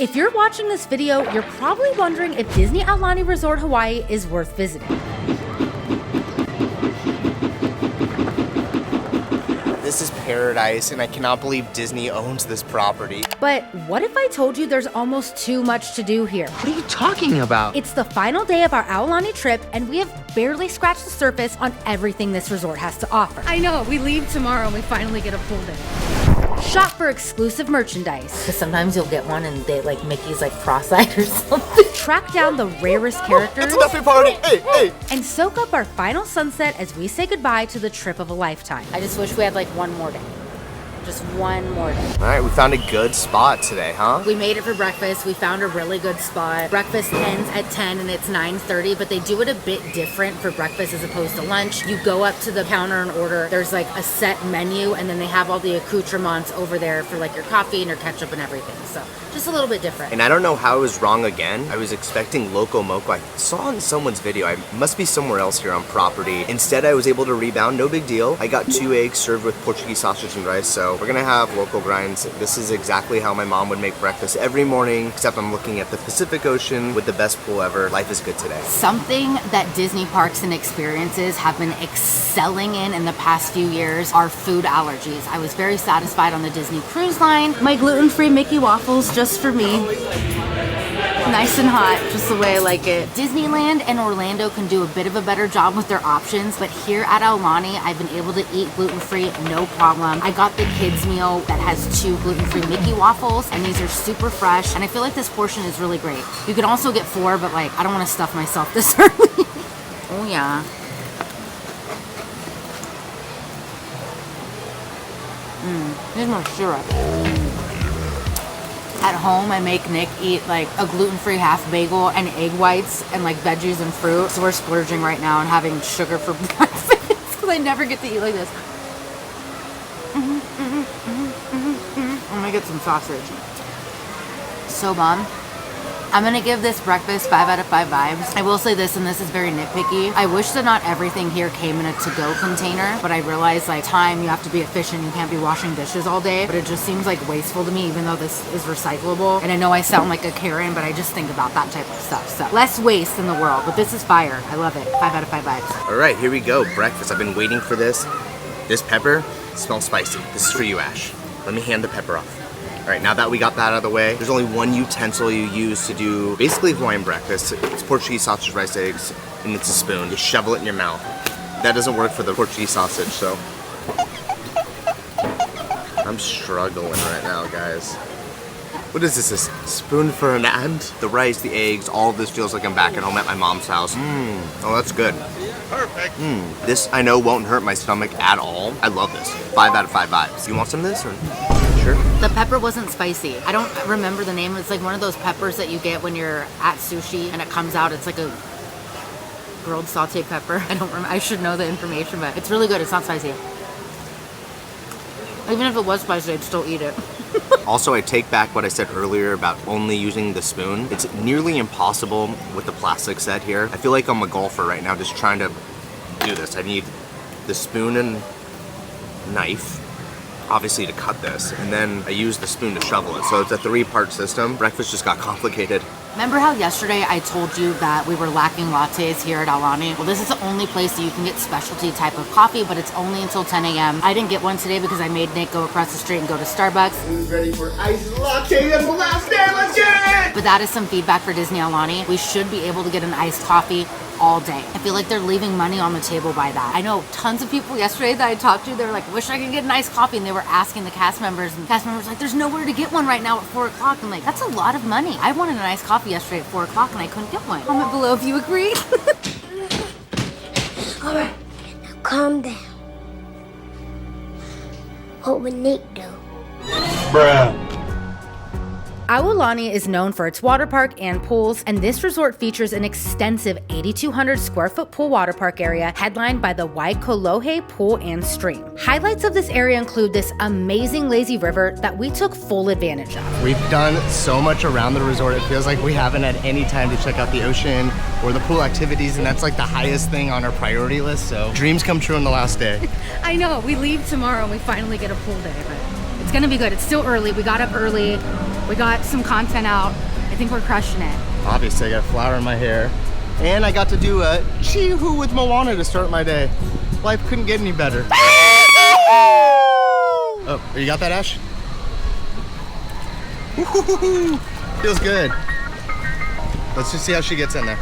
If you're watching this video, you're probably wondering if Disney Aulani Resort Hawaii is worth visiting. This is paradise, and I cannot believe Disney owns this property. But what if I told you there's almost too much to do here? What are you talking about? It's the final day of our Aulani trip, and we have barely scratched the surface on everything this resort has to offer. I know, we leave tomorrow and we finally get a full day. Shop for exclusive merchandise. Because sometimes you'll get one and they like Mickey's like cross-eyed or something. Track down the rarest characters. It's a Duffy party! Hey! And soak up our final sunset as we say goodbye to the trip of a lifetime. I just wish we had like one more day. Just one more day. All right, we found a good spot today, huh? We made it for breakfast. We found a really good spot. Breakfast ends at 10 and it's 9:30, but they do it a bit different for breakfast as opposed to lunch. You go up to the counter and order. There's like a set menu, and then they have all the accoutrements over there for like your coffee and your ketchup and everything. So just a little bit different. And I don't know how I was wrong again. I was expecting Loco Moco. I saw in someone's video. I must be somewhere else here on property. Instead, I was able to rebound. No big deal. I got 2 eggs served with Portuguese sausage and rice, so we're gonna have local grinds. This is exactly how my mom would make breakfast every morning, except I'm looking at the Pacific Ocean with the best pool ever. Life is good today. Something that Disney parks and experiences have been excelling in the past few years are food allergies. I was very satisfied on the Disney Cruise Line. My gluten-free Mickey waffles just for me. Nice and hot, just the way I like it. Disneyland and Orlando can do a bit of a better job with their options, but here at Aulani, I've been able to eat gluten-free, no problem. I got the kids meal that has 2 gluten-free Mickey waffles, and these are super fresh, and I feel like this portion is really great. You could also get 4, but like, I don't want to stuff myself this early. Oh yeah. Here's my syrup. At home, I make Nick eat like a gluten-free half bagel and egg whites and like veggies and fruit. So we're splurging right now and having sugar for breakfast because I never get to eat like this. I'm gonna get some sausage. So bomb. I'm gonna give this breakfast 5 out of 5 vibes. I will say this, and this is very nitpicky. I wish that not everything here came in a to-go container, but I realize like time, you have to be efficient. You can't be washing dishes all day, but it just seems like wasteful to me, even though this is recyclable. And I know I sound like a Karen, but I just think about that type of stuff. So less waste in the world, but this is fire. I love it. 5 out of 5 vibes. All right, here we go. Breakfast. I've been waiting for this. This pepper smells spicy. This is for you, Ash. Let me hand the pepper off. All right, now that we got that out of the way, there's only one utensil you use to do basically Hawaiian breakfast. It's Portuguese sausage, rice, eggs, and it's a spoon. You shovel it in your mouth. That doesn't work for the Portuguese sausage, so. I'm struggling right now, guys. What is this, a spoon for an ant? The rice, the eggs, all of this feels like I'm back at home at my mom's house. Oh, that's good. Perfect. This, I know, won't hurt my stomach at all. I love this. 5 out of 5 vibes. You want some of this, or? Sure. The pepper wasn't spicy. I don't remember the name. It's like one of those peppers that you get when you're at sushi and it comes out. It's like a grilled sauté pepper. I don't remember. I should know the information, but it's really good. It's not spicy. Even if it was spicy, I'd still eat it. Also, I take back what I said earlier about only using the spoon. It's nearly impossible with the plastic set here. I feel like I'm a golfer right now just trying to do this. I need the spoon and knife, obviously, to cut this, and then I use the spoon to shovel it. So it's a 3-part system. Breakfast just got complicated. Remember how yesterday I told you that we were lacking lattes here at Aulani? Well, this is the only place that you can get specialty type of coffee, but it's only until 10 a.m. I didn't get one today because I made Nick go across the street and go to Starbucks. Who's ready for iced latte and blast it? Let's get it! But that is some feedback for Disney Aulani. We should be able to get an iced coffee all day. I feel like they're leaving money on the table by that. I know tons of people yesterday that I talked to, they were like, wish I could get an iced coffee, and they were asking the cast members, and the cast members were like, there's nowhere to get one right now at 4 o'clock. I'm like, that's a lot of money. I wanted an iced coffee yesterday at 4 o'clock and I couldn't get one. Comment below if you agree. All right, now calm down. What would Nick do? Bruh. Aulani is known for its water park and pools, and this resort features an extensive 8,200 square foot pool water park area headlined by the Waikolohe pool and stream. Highlights of this area include this amazing lazy river that we took full advantage of. We've done so much around the resort, it feels like we haven't had any time to check out the ocean or the pool activities, and that's like the highest thing on our priority list, so dreams come true on the last day. I know, we leave tomorrow and we finally get a pool day, but it's gonna be good. It's still early. We got up early. We got some content out. I think we're crushing it. Obviously, I got a flower in my hair. And I got to do a Chihu with Moana to start my day. Life couldn't get any better. Oh, you got that, Ash? Woo-hoo-hoo-hoo. Feels good. Let's just see how she gets in there.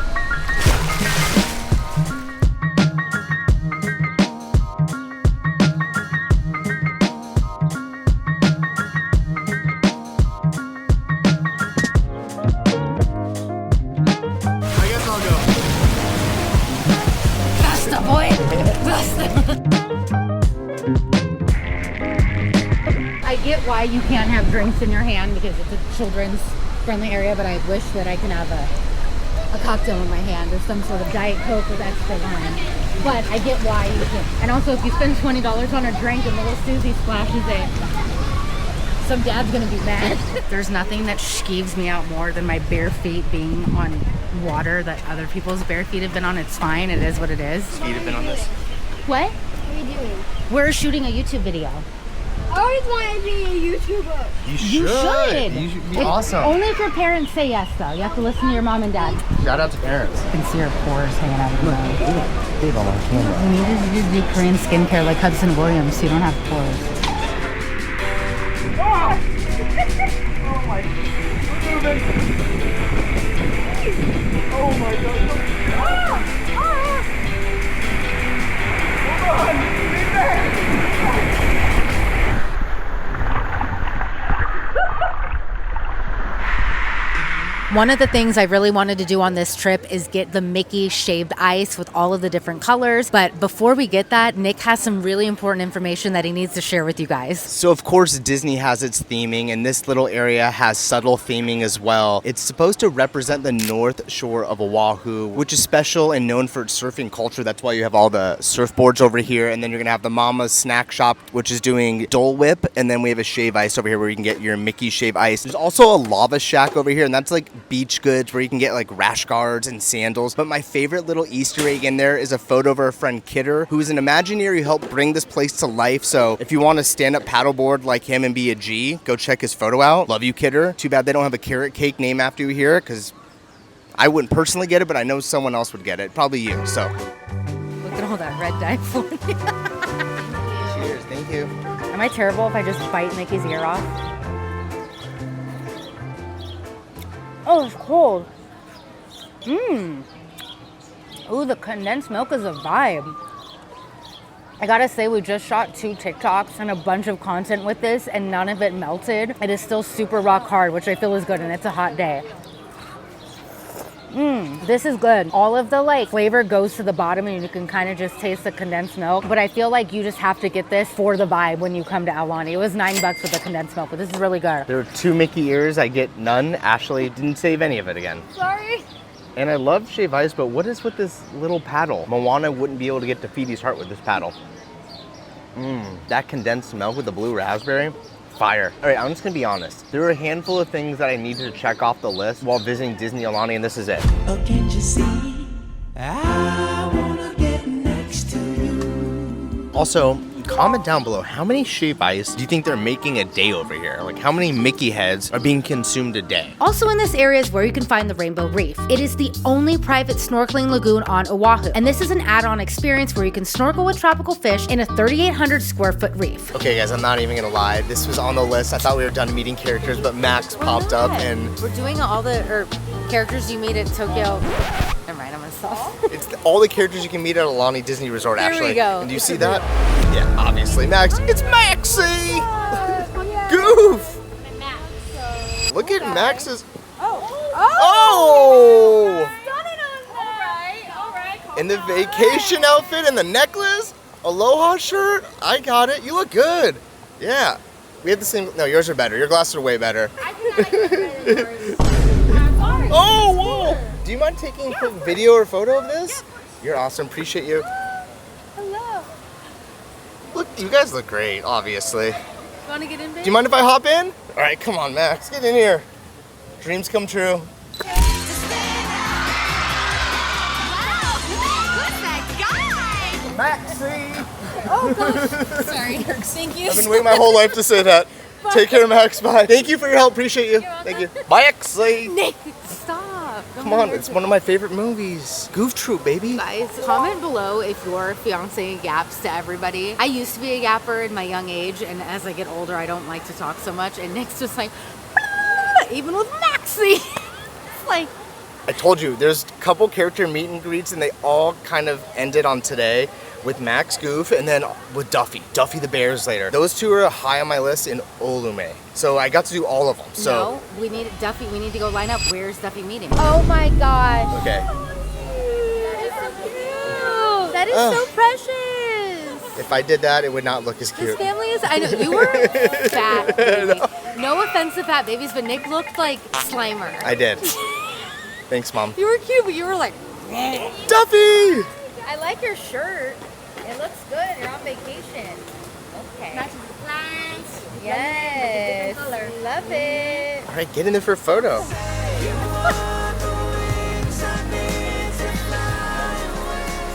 I get why you can't have drinks in your hand because it's a children's friendly area, but I wish that I can have a cocktail in my hand or some sort of Diet Coke with extra lime. But I get why you can. And also, if you spend $20 on a drink and little Susie splashes it, some dad's gonna be mad. There's nothing that skeeves me out more than my bare feet being on water that other people's bare feet have been on. It's fine, it is what it is. Feet have been on this. What? What are you doing? We're shooting a YouTube video. I always wanted to be a YouTuber. You should. You should be awesome. Only if your parents say yes, though. You have to listen to your mom and dad. Shout out to parents. You can see her pores hanging out of her nose. Big on my camera. We needed to do Korean skincare like Hudson Williams so you don't have pores. Oh my. Oh my god. Hold on. Be back. One of the things I really wanted to do on this trip is get the Mickey shaved ice with all of the different colors. But before we get that, Nick has some really important information that he needs to share with you guys. So of course Disney has its theming, and this little area has subtle theming as well. It's supposed to represent the north shore of Oahu, which is special and known for its surfing culture. That's why you have all the surfboards over here, and then you're gonna have the Mama's Snack Shop, which is doing Dole Whip, and then we have a shave ice over here where you can get your Mickey shave ice. There's also a lava shack over here, and that's like beach goods where you can get like rash guards and sandals. But my favorite little Easter egg in there is a photo of our friend Kidder, who is an Imagineer who helped bring this place to life. So if you want to stand up paddleboard like him and be a G, go check his photo out. Love you, Kidder. Too bad they don't have a carrot cake name after you here, because I wouldn't personally get it, but I know someone else would get it. Probably you. So Look at all that red dye for me. cheers. Thank you. Am I terrible if I just bite Mickey's ear off? Oh, it's cold. Ooh, the condensed milk is a vibe. I gotta say, we just shot 2 TikToks and a bunch of content with this, and none of it melted. It is still super rock hard, which I feel is good, and it's a hot day. This is good. All of the like flavor goes to the bottom and you can kind of just taste the condensed milk. But I feel like you just have to get this for the vibe when you come to Aulani. It was $9 for the condensed milk, but this is really good. There were 2 Mickey ears. I get none. Ashley didn't save any of it again. Sorry. And I love shave ice, but what is with this little paddle? Moana wouldn't be able to get to Feedy's heart with this paddle. That condensed milk with the blue raspberry. Fire. All right, I'm just gonna be honest. There are a handful of things that I needed to check off the list while visiting Disney Aulani, and this is it. Oh, can't you see? I wanna get next to you. Also, comment down below, how many shave ice do you think they're making a day over here? Like, how many Mickey heads are being consumed a day? Also in this area is where you can find the Rainbow Reef. It is the only private snorkeling lagoon on Oahu, and this is an add-on experience where you can snorkel with tropical fish in a 3,800 square foot reef. Okay guys, I'm not even gonna lie. This was on the list. I thought we were done meeting characters, but Maxx popped up and We're doing all the characters you meet at Tokyo. Never mind, I'm gonna stop. it's all the characters you can meet at Aulani Disney Resort, Here we actually. go. And do you see that? Yeah, obviously. Maxx. It's Maxie! Goof! Look at Max's. Oh! In the vacation outfit and the necklace, aloha shirt. I got it. You look good. Yeah. We have the same. No, yours are better. Your glasses are way better. Oh, whoa! Do you mind taking a quick video or photo of this? You're awesome. Appreciate you. Hello. Look, you guys look great, obviously. Want to get in, babe? Do you mind if I hop in? All right, come on, Maxx. Get in here. Dreams come true. Maxie! Sorry. Thank you. I've been waiting my whole life to say that. Take care, Max. Bye. Thank you for your help. Appreciate you. Thank you. Bye, Exley. Nick, stop. Come on, it's one of my favorite movies. Goof Troop, baby. Guys, comment below if your fiance yaps to everybody. I used to be a yapper in my young age, and as I get older, I don't like to talk so much. And Nick's just like, even with Maxie. Like, I told you, there's a couple character meet and greets, and they all kind of ended on today with Max, Goof, and then with Duffy the Bears later. Those two are high on my list in Ōlelo. So I got to do all of them. So no, we need Duffy. We need to go line up. Where's Duffy meeting? Oh my gosh. okay. That is so precious. If I did that, it would not look as His cute. family is. I know you were fat. Baby. No offense to fat babies, but Nick looked like Slimer. I did. Thanks, Mom. You were cute, but you were like. Duffy! I like your shirt. It looks good. You're on vacation. Okay. Matches the plants. Yes. Color. Love it. All right, get in there for a photo.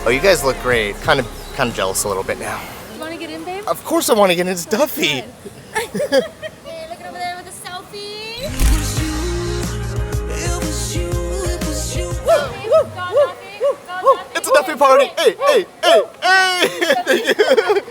Oh, you guys look great. Kind of jealous a little bit now. You want to get in, babe? Of course I want to get in. It's Duffy. Hey, looking over there with a selfie. It's a Duffy party. Hey, hey, hey, hey. Thank you.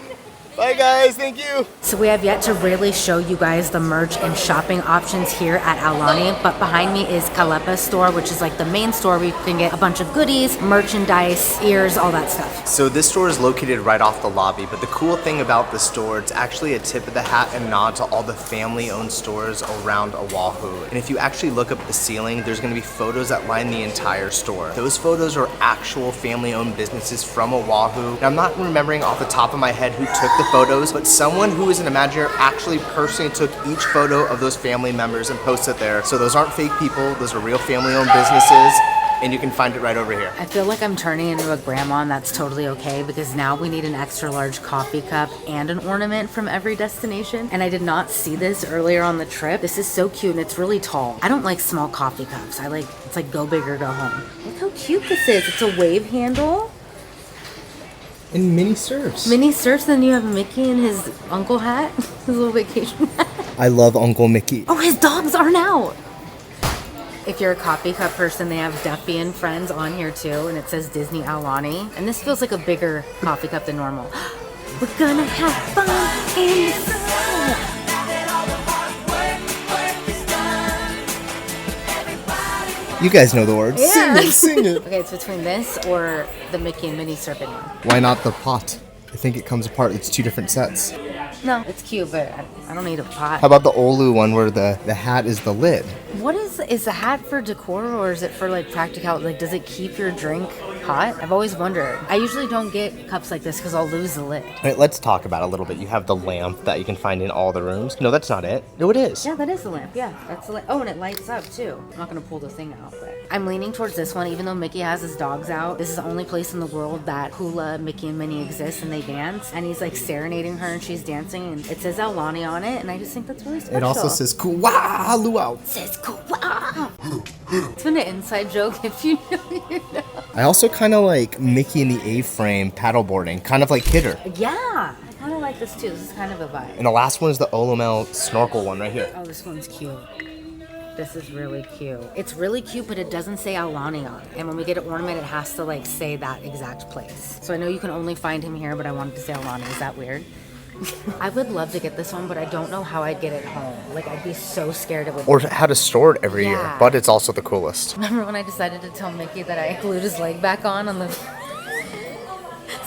Bye, guys. Thank you. So we have yet to really show you guys the merch and shopping options here at Aulani, but behind me is Kalepa's store, which is like the main store where you can get a bunch of goodies, merchandise, ears, all that stuff. So this store is located right off the lobby, but the cool thing about the store, it's actually a tip of the hat and nod to all the family-owned stores around Oahu. And if you actually look up the ceiling, there's gonna be photos that line the entire store. Those photos are actual family-owned businesses from Oahu. Now, I'm not remembering off the top of my head who took the photos, but someone who is an Imagineer actually personally took each photo of those family members and posted there. So those aren't fake people, those are real family-owned businesses, and you can find it right over here. I feel like I'm turning into a grandma, and that's totally okay because now we need an extra large coffee cup and an ornament from every destination. And I did not see this earlier on the trip. This is so cute and it's really tall. I don't like small coffee cups. It's like go big or go home. Look how cute this is. It's a wave handle. And mini surfs. Mini surfs, then you have Mickey and his uncle hat, his little vacation hat. I love Uncle Mickey. Oh, his dogs aren't out. If you're a coffee cup person, they have Duffy and Friends on here too, and it says Disney Aulani. And this feels like a bigger coffee cup than normal. We're gonna have fun in the sun. You guys know the words. Yeah. Sing it. Okay, it's between this or the Mickey and Minnie Serpent one. Why not the pot? I think it comes apart. It's two different sets. No, it's cute, but I don't need a pot. How about the Olu one where the hat is the lid? What is the hat for decor or is it for like practicality? Like, does it keep your drink hot? I've always wondered. I usually don't get cups like this because I'll lose the lid. All right, let's talk about it a little bit. You have the lamp that you can find in all the rooms. No, that's not it. No, it is. Yeah, that is the lamp. Yeah, that's the lamp. Oh, and it lights up too. I'm not gonna pull the thing out, but I'm leaning towards this one. Even though Mickey has his dogs out, this is the only place in the world that hula Mickey and Minnie exist and they dance. And he's like serenading her and she's dancing, and it says Aulani on it, and I just think that's really special. It also says Kuwa Luau. It says Kuwa. It's been an inside joke. If you know, you know. I also kind of like Mickey in the A-frame paddleboarding, kind of like Kidder. Yeah, I kind of like this too. This is kind of a vibe. And the last one is the Olomel snorkel one right here. Oh, this one's cute. This is really cute. It's really cute, but it doesn't say Aulani on it. And when we get an ornament, it has to like say that exact place. So I know you can only find him here, but I wanted to say Aulani. Is that weird? I would love to get this one, but I don't know how I'd get it home. Like, I'd be so scared it would. Or how to store it every year. Yeah. But it's also the coolest. Remember when I decided to tell Mickey that I glued his leg back on the...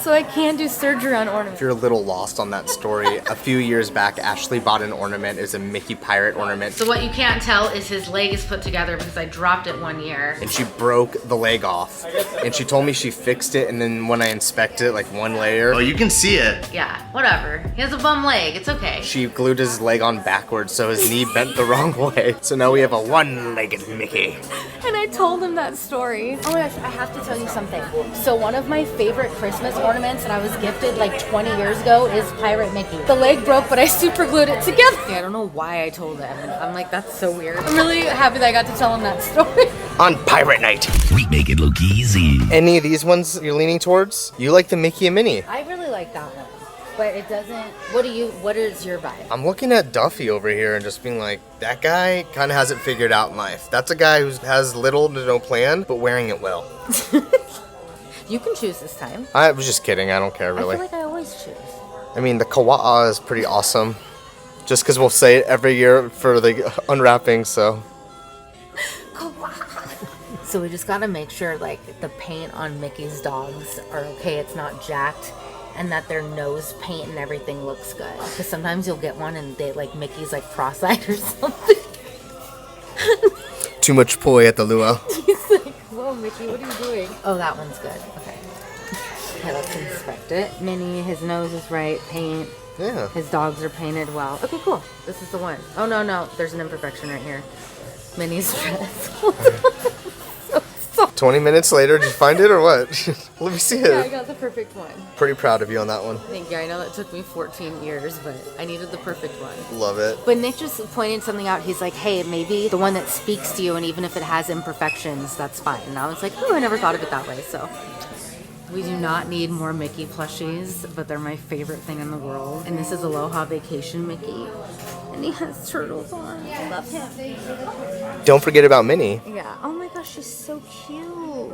So I can do surgery on ornaments. If you're a little lost on that story, a few years back, Ashley bought an ornament. It was a Mickey pirate ornament. So what you can't tell is his leg is put together because I dropped it one year. And she broke the leg off. And she told me she fixed it, and then when I inspected it, like one layer. Oh, you can see it. Yeah, whatever. He has a bum leg. It's okay. She glued his leg on backwards, so his knee bent the wrong way. So now we have a one-legged Mickey. And I told him that story. Oh my gosh, I have to tell you something. So one of my favorite Christmas ornaments that I was gifted like 20 years ago is Pirate Mickey. The leg broke, but I super glued it together. I don't know why I told him. And I'm like, that's so weird. I'm really happy that I got to tell him that story. On Pirate Night. We make it look easy. Any of these ones you're leaning towards? You like the Mickey and Minnie. I really like that one. But it doesn't. What is your vibe? I'm looking at Duffy over here and just being like, that guy kind of has it figured out in life. That's a guy who has little to no plan, but wearing it well. You can choose this time. I was just kidding. I don't care really. I feel like I always choose. I mean, the kawa'a is pretty awesome. Just because we'll say it every year for the unwrapping, so. So we just gotta make sure like the paint on Mickey's dogs are okay, it's not jacked, and that their nose paint and everything looks good. Because sometimes you'll get one and they like Mickey's like cross-eyed or something. Too much poi at the luau. He's like, whoa Mickey, what are you doing? Oh, that one's good. Okay. Okay, let's inspect it. Minnie, his nose is right, paint. Yeah. His dogs are painted well. Okay, cool. This is the one. Oh no, there's an imperfection right here. Minnie's dress. 20 minutes later, did you find it or what? Let me see it. Yeah, I got the perfect one. Pretty proud of you on that one. Thank you. I know that took me 14 years, but I needed the perfect one. Love it. But Nick just pointed something out. He's like, hey, maybe the one that speaks to you, and even if it has imperfections, that's fine. And I was like, oh, I never thought of it that way. So we do not need more Mickey plushies, but they're my favorite thing in the world. And this is Aloha Vacation Mickey. And he has turtles on. I love him. Don't forget about Minnie. Yeah. Oh my gosh, she's so cute.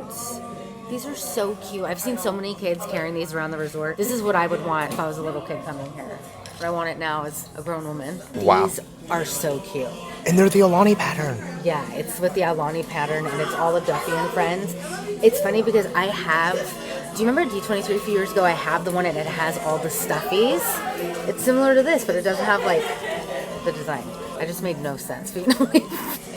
These are so cute. I've seen so many kids carrying these around the resort. This is what I would want if I was a little kid coming here. But I want it now as a grown woman. Wow. These are so cute. And they're the Aulani pattern. Yeah, it's with the Aulani pattern, and it's all of Duffy and Friends. It's funny because I have... Do you remember D23 a few years ago? I have the one and it has all the stuffies. It's similar to this, but it doesn't have, like, the design. I just made no sense. But you know,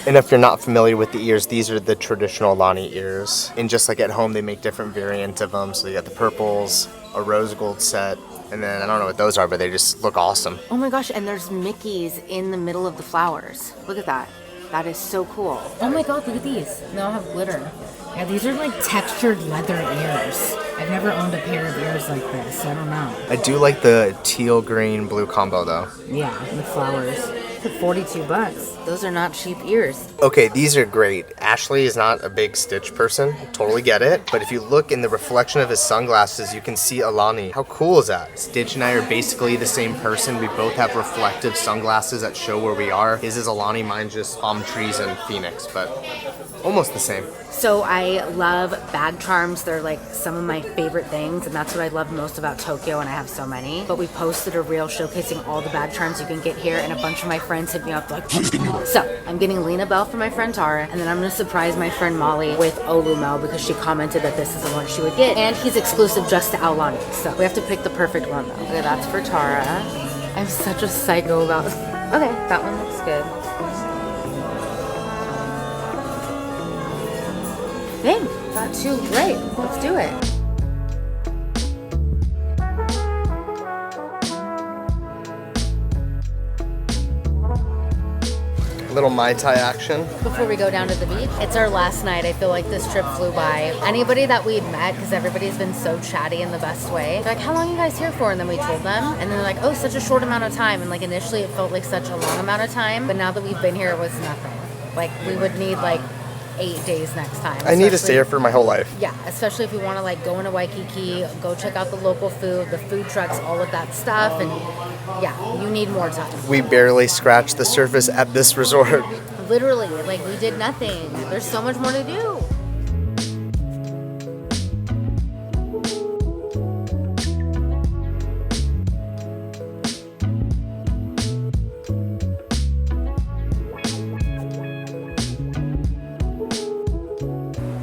And if you're not familiar with the ears, these are the traditional Aulani ears. And just like at home, they make different variants of them. So you got the purples, a rose gold set, and then I don't know what those are, but they just look awesome. oh my gosh, and there's Mickeys in the middle of the flowers. Look at that. That is so cool. Oh my god, look at these. They all have glitter. Yeah, these are like textured leather ears. I've never owned a pair of ears like this, so I don't know. I do like the teal, green, blue combo though. Yeah, with flowers. For $42. Those are not cheap ears. Okay, these are great. Ashley is not a big Stitch person, totally get it. But if you look in the reflection of his sunglasses, you can see Aulani. How cool is that? Stitch and I are basically the same person. We both have reflective sunglasses that show where we are. His is Aulani, mine's just palm trees and Phoenix, but almost the same. So I love bag charms. They're like some of my favorite things, and that's what I love most about Tokyo, and I have so many. But we posted a reel showcasing all the bag charms you can get here, and a bunch of my friends hit me up like, so I'm getting Lena Bell for my friend Tara, and then I'm gonna surprise my friend Molly with Ōlelo because she commented that this is the one she would get, and he's exclusive just to Aulani. So we have to pick the perfect one though. Okay, that's for Tara. I'm such a psycho about. Okay, that one looks good. Dang, not too great. Let's do it. Little Mai Tai action. Before we go down to the beach, it's our last night. I feel like this trip flew by. Anybody that we'd met, because everybody's been so chatty in the best way, they're like, how long are you guys here for? And then we told them, and then they're like, oh, such a short amount of time. And like initially it felt like such a long amount of time, but now that we've been here, it was nothing. Like we would need like 8 days next time. I need to stay here for my whole life. Yeah, especially if we want to like go into Waikiki, go check out the local food, the food trucks, all of that stuff, and yeah, you need more time. We barely scratched the surface at this resort. Literally, like we did nothing. There's so much more to do.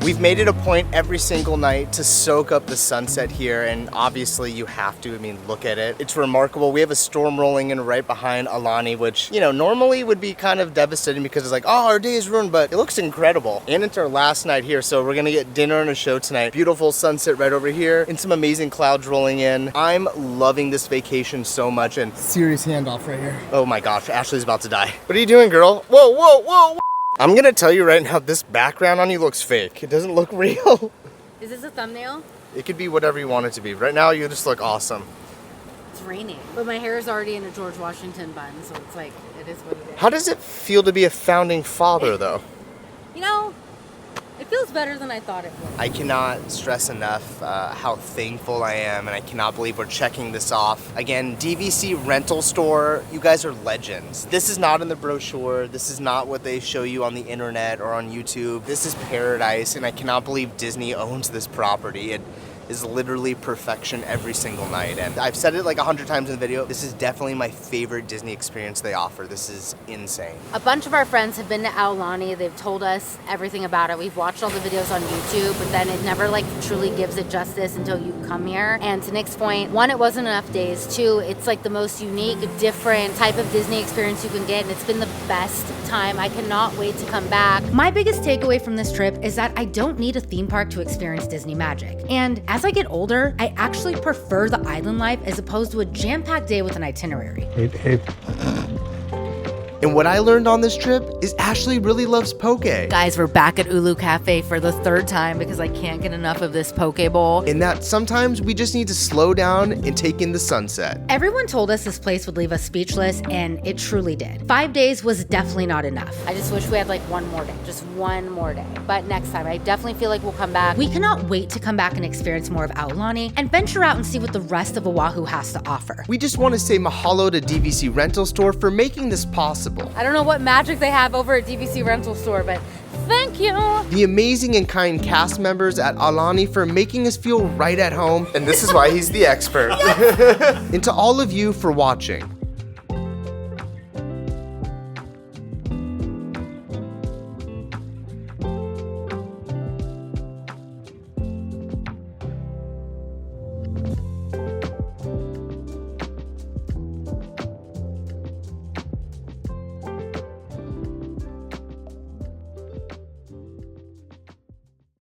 We've made it a point every single night to soak up the sunset here, and obviously you have to. I mean, look at it. It's remarkable. We have a storm rolling in right behind Aulani, which, you know, normally would be kind of devastating because it's like, oh, our day is ruined, but it looks incredible. And it's our last night here, so we're gonna get dinner and a show tonight. Beautiful sunset right over here, and some amazing clouds rolling in. I'm loving this vacation so much, and serious handoff right here. oh my gosh, Ashley's about to die. What are you doing, girl? Whoa, whoa, whoa, whoa. I'm gonna tell you right now, this background on you looks fake. It doesn't look real. Is this a thumbnail? It could be whatever you want it to be. Right now, you just look awesome. It's raining. But my hair is already in a George Washington bun, so it's like, it is what it is. How does it feel to be a founding father, though? You know, it feels better than I thought it would. I cannot stress enough how thankful I am, and I cannot believe we're checking this off. Again, DVC rental store, you guys are legends. This is not in the brochure. This is not what they show you on the internet or on YouTube. This is paradise, and I cannot believe Disney owns this property. It is literally perfection every single night. And I've said it like 100 times in the video, this is definitely my favorite Disney experience they offer. This is insane. A bunch of our friends have been to Aulani. They've told us everything about it. We've watched all the videos on YouTube, but then it never like truly gives it justice until you come here. And to Nick's point, one, it wasn't enough days. Two, it's like the most unique, different type of Disney experience you can get, and it's been the best time. I cannot wait to come back. My biggest takeaway from this trip is that I don't need a theme park to experience Disney magic. And as I get older, I actually prefer the island life as opposed to a jam-packed day with an itinerary. And what I learned on this trip is Ashley really loves poke. Guys, we're back at Ulu Cafe for the third time because I can't get enough of this poke bowl. In that sometimes we just need to slow down and take in the sunset. Everyone told us this place would leave us speechless, and it truly did. 5 days was definitely not enough. I just wish we had like one more day, just one more day. But next time, I definitely feel like we'll come back. We cannot wait to come back and experience more of Aulani and venture out and see what the rest of Oahu has to offer. We just want to say mahalo to DVC Rental Store for making this possible. I don't know what magic they have over at DVC Rental Store, but thank you. The amazing and kind cast members at Aulani for making us feel right at home. And this is why he's the expert. And to all of you for watching.